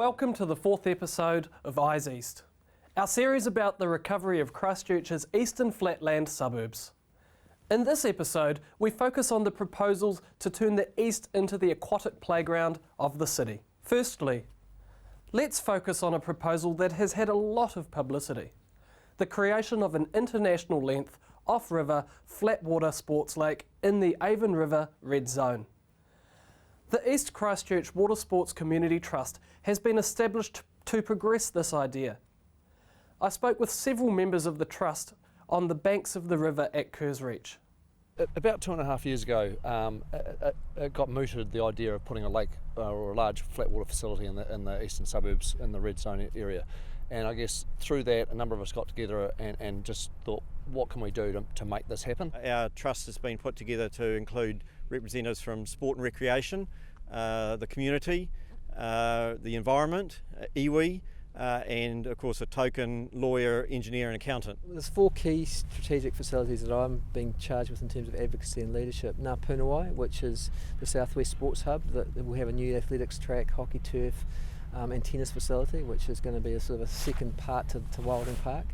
Welcome to the fourth episode of Eyes East, our series about the recovery of Christchurch's eastern flatland suburbs. In this episode, we focus on the proposals to turn the east into the aquatic playground of the city. Firstly, let's focus on a proposal that has had a lot of publicity: the creation of an international length, off-river, flatwater sports lake in the Avon River Red Zone. The East Christchurch Water Sports Community Trust has been established to progress this idea. I spoke with several members of the Trust on the banks of the river at Kerrs Reach. About 2.5 years ago, it got mooted, the idea of putting a lake or a large flatwater facility in the eastern suburbs in the Red Zone area. And I guess through that, a number of us got together and just thought, what can we do to make this happen? Our trust has been put together to include representatives from sport and recreation, the community, the environment, iwi, and of course a token lawyer, engineer and accountant. There's four key strategic facilities that I'm being charged with in terms of advocacy and leadership. Ngā Punawai, which is the Southwest Sports Hub, that will have a new athletics track, hockey turf and tennis facility, which is going to be a sort of a second part to Wilding Park.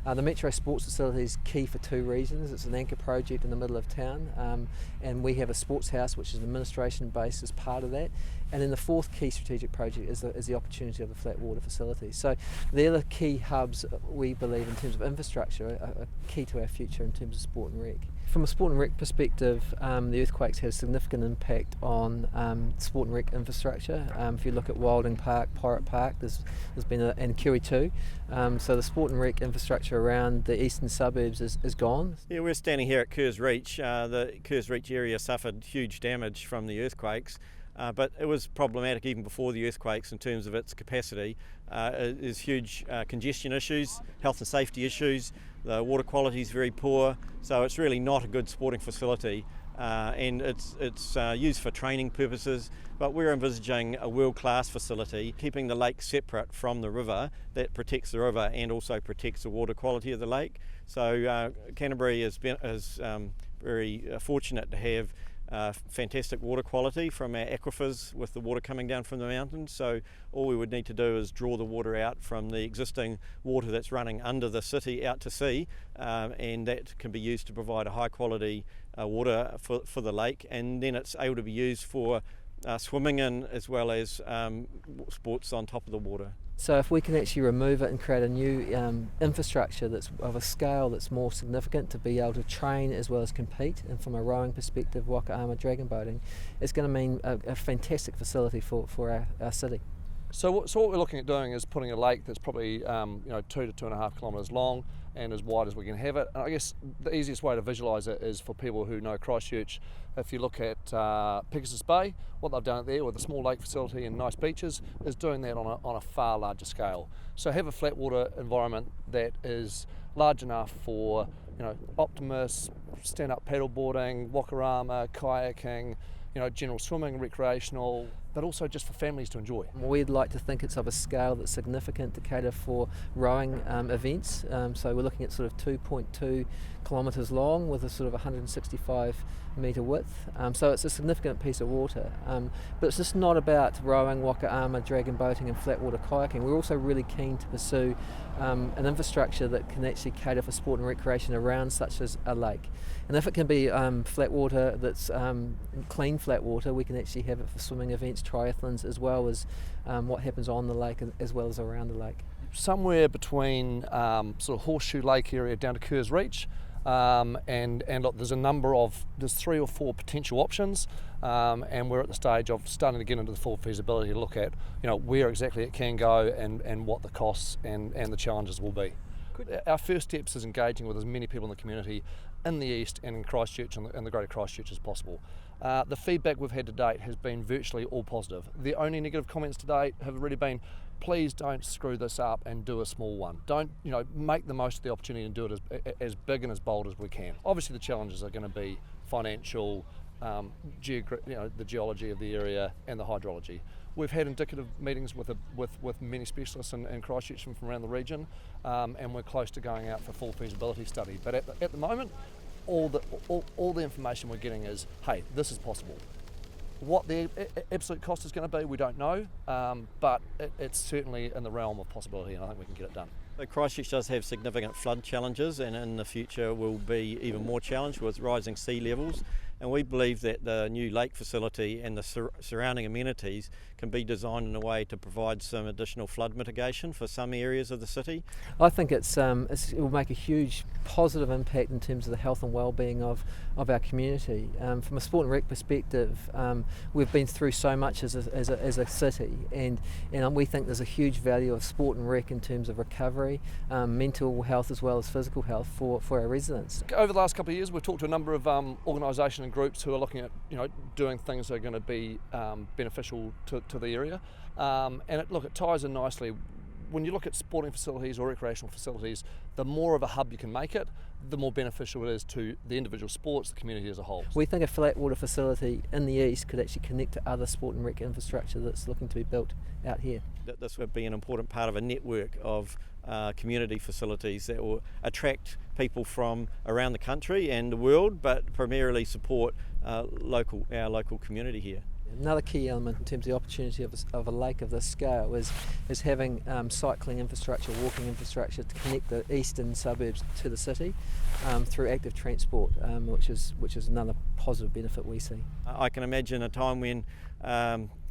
The Metro Sports Facility is key for two reasons. It's an anchor project in the middle of town, and we have a sports house which is an administration base as part of that. And then the fourth key strategic project is the opportunity of the Flatwater facility. So they're the key hubs we believe in terms of infrastructure are key to our future in terms of sport and rec. From a sport and rec perspective, the earthquakes had a significant impact on sport and rec infrastructure. If you look at Wilding Park, Pirate Park, there's been and Kiwi too. So the sport and rec infrastructure around the eastern suburbs is gone. Yeah, we're standing here at Kerrs Reach. The Kerrs Reach area suffered huge damage from the earthquakes. But it was problematic even before the earthquakes in terms of its capacity. There's huge congestion issues, health and safety issues, the water quality is very poor, so it's really not a good sporting facility. And it's used for training purposes, but we're envisaging a world-class facility, keeping the lake separate from the river that protects the river and also protects the water quality of the lake. So Canterbury is very fortunate to have fantastic water quality from our aquifers with the water coming down from the mountains. So all we would need to do is draw the water out from the existing water that's running under the city out to sea, and that can be used to provide a high quality water for the lake, and then it's able to be used for swimming in as well as sports on top of the water. So if we can actually remove it and create a new infrastructure that's of a scale that's more significant to be able to train as well as compete, and from a rowing perspective, waka dragon boating, it's going to mean a fantastic facility for our city. So what we're looking at doing is putting a lake that's probably 2 to 2.5 kilometres long and as wide as we can have it. And I guess the easiest way to visualise it is for people who know Christchurch. If you look at Pegasus Bay, what they've done there with a small lake facility and nice beaches is doing that on a far larger scale. So have a flatwater environment that is large enough for optimists, stand-up paddleboarding, wakarama, kayaking, general swimming, recreational, but also just for families to enjoy. We'd like to think it's of a scale that's significant to cater for rowing events. So we're looking at sort of 2.2 kilometres long with a sort of 165 metre width. So it's a significant piece of water. But it's just not about rowing, waka dragon boating and flatwater kayaking. We're also really keen to pursue an infrastructure that can actually cater for sport and recreation around such as a lake. And if it can be flat water that's clean flat water, we can actually have it for swimming events, triathlons, as well as what happens on the lake as well as around the lake. Somewhere between sort of Horseshoe Lake area down to Kerrs Reach, and look, there's 3 or 4 potential options, and we're at the stage of starting to get into the full feasibility to look at where exactly it can go and what the costs and the challenges will be. Our first steps is engaging with as many people in the community in the east and in Christchurch and the greater Christchurch as possible. The feedback we've had to date has been virtually all positive. The only negative comments to date have really been, please don't screw this up and do a small one. Don't make the most of the opportunity and do it as big and as bold as we can. Obviously the challenges are going to be financial, the geology of the area and the hydrology. We've had indicative meetings with many specialists in Christchurch from around the region, and we're close to going out for full feasibility study. But at the moment, all the information we're getting is, hey, this is possible. What the absolute cost is going to be, we don't know, but it's certainly in the realm of possibility, and I think we can get it done. So Christchurch does have significant flood challenges, and in the future will be even more challenged with rising sea levels. And we believe that the new lake facility and the surrounding amenities can be designed in a way to provide some additional flood mitigation for some areas of the city. I think it will make a huge positive impact in terms of the health and well-being of our community. From a sport and rec perspective, we've been through so much as a city, and we think there's a huge value of sport and rec in terms of recovery, mental health as well as physical health for our residents. Over the last couple of years, we've talked to a number of organisations and groups who are looking at doing things that are going to be beneficial to the area, and it ties in nicely. When you look at sporting facilities or recreational facilities, the more of a hub you can make it, the more beneficial it is to the individual sports, the community as a whole. We think a Flatwater facility in the east could actually connect to other sport and rec infrastructure that's looking to be built out here. That this would be an important part of a network of community facilities that will attract people from around the country and the world, but primarily support our local community here. Another key element in terms of the opportunity of a lake of this scale is having cycling infrastructure, walking infrastructure to connect the eastern suburbs to the city through active transport, which is another positive benefit we see. I can imagine a time when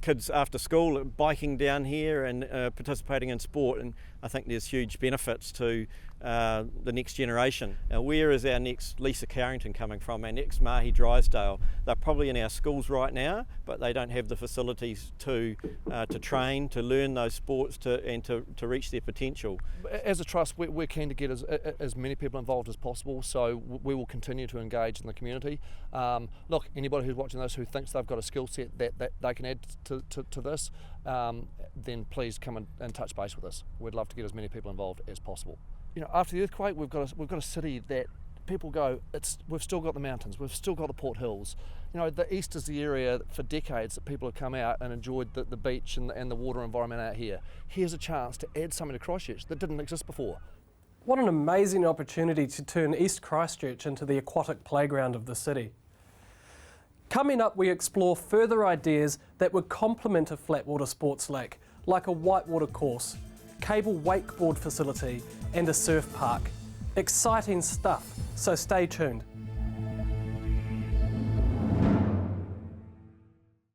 kids after school are biking down here and participating in sport, and I think there's huge benefits to the next generation. Now, where is our next Lisa Carrington coming from, our next Mahi Drysdale? They're probably in our schools right now, but they don't have the facilities to train, to learn those sports and to reach their potential. As a trust, we're keen to get as many people involved as possible, so we will continue to engage in the community. Look, anybody who's watching this who thinks they've got a skill set that they can add to this, then please come and touch base with us. We'd love to get as many people involved as possible. After the earthquake, we've got a city that people go, we've still got the mountains, we've still got the Port Hills. The east is the area for decades that people have come out and enjoyed the beach and the water environment out here. Here's a chance to add something to Christchurch that didn't exist before. What an amazing opportunity to turn East Christchurch into the aquatic playground of the city. Coming up, we explore further ideas that would complement a Flatwater sports lake, like a whitewater course, cable wakeboard facility and a surf park. Exciting stuff, so stay tuned.